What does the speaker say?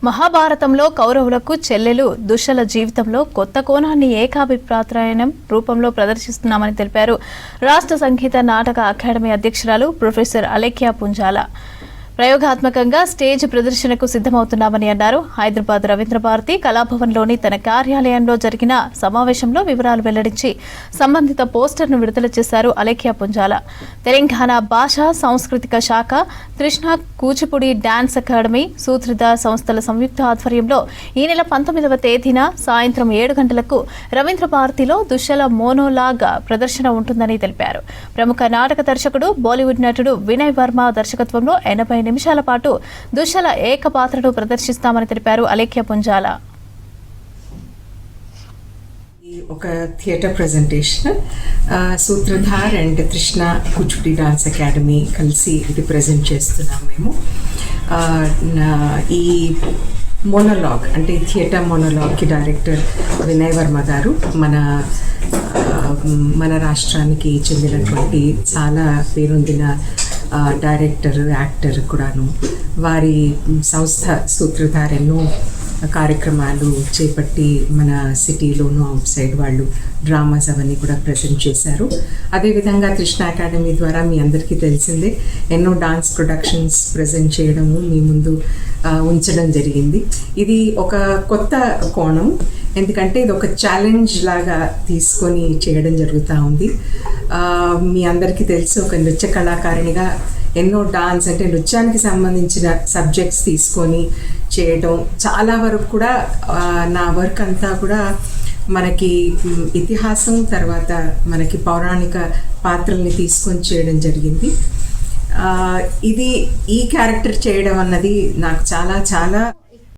మహాభారతంలో కౌరవులకు చెల్లెలు దుశ్శల జీవితంలో కొత్త కోణాన్ని ఏకాభిప్రాయం రూపంలో ప్రదర్శిస్తున్నామని తెలిపారు రాష్ట్ర సంగీత నాటక అకాడమీ అధ్యక్షురాలు ప్రొఫెసర్ అలేఖ్య పుంజాల. ప్రయోగాత్మకంగా స్టేజ్ ప్రదర్శనకు సిద్ధమవుతున్నామని అన్నారు. హైదరాబాద్ రవీంద్ర భారతి కళాభవన్లోని తన కార్యాలయంలో జరిగిన సమావేశంలో వివరాలు వెల్లడించి సంబంధిత పోస్టర్ను విడుదల చేశారు అలేఖ్య పుంజాల. తెలంగాణ భాషా సాంస్కృతిక శాఖ, తృష్ణ కూచిపూడి డాన్స్ అకాడమీ, సూత్రధార్ సంస్థల సంయుక్త ఆధ్వర్యంలో ఈ నెల 19వ తేదీన సాయంత్రం 7 గంటలకు రవీంద్ర భారతిలో దుశ్శల మోనోలాగ్ ప్రదర్శన ఉంటుందని తెలిపారు. ప్రముఖ నాటక దర్శకుడు, బాలీవుడ్ నటుడు వినయ్ వర్మ దర్శకత్వంలో 80 నిమిషాల పాటు దుశ్శల ఏకపాత్రను ప్రదర్శిస్తామని తెలిపారు అలేఖ్య పుంజాల. ఒక థియేటర్ ప్రెజెంటేషన్ సూత్రధార్ అండ్ తృష్ణ కూచిపూడి డాన్స్ అకాడమీ కలిసి ఇది ప్రజెంట్ చేస్తున్నాం మేము. ఈ మోనోలాగ్ అంటే థియేటర్ మోనోలాగ్కి డైరెక్టర్ వినయ్ వర్మ గారు మన రాష్ట్రానికి చెందినటువంటి చాలా పేరొందిన డైరెక్టర్, యాక్టర్ కూడాను. వారి సంస్థ సూత్రధార్ ఎన్నో కార్యక్రమాలు చేపట్టి మన సిటీలోనూ అవుట్ సైడ్ వాళ్ళు డ్రామాస్ అవన్నీ కూడా ప్రజెంట్ చేశారు. అదేవిధంగా తృష్ణ అకాడమీ ద్వారా మీ అందరికీ తెలిసిందే ఎన్నో డాన్స్ ప్రొడక్షన్స్ ప్రజెంట్ చేయడము మీ ముందు ఉంచడం జరిగింది. ఇది ఒక కొత్త కోణం, ఎందుకంటే ఇది ఒక ఛాలెంజ్ లాగా తీసుకొని చేయడం జరుగుతూ ఉంది. మీ అందరికీ తెలుసు, ఒక నృత్య కళాకారిణిగా ఎన్నో డాన్స్ అంటే నృత్యానికి సంబంధించిన సబ్జెక్ట్స్ తీసుకొని చేయడం, చాలా వరకు కూడా నా వర్క్ అంతా కూడా మనకి ఇతిహాసం తర్వాత మనకి పౌరాణిక పాత్రల్ని తీసుకొని చేయడం జరిగింది. ఈ క్యారెక్టర్ చేయడం అన్నది నాకు చాలా చాలా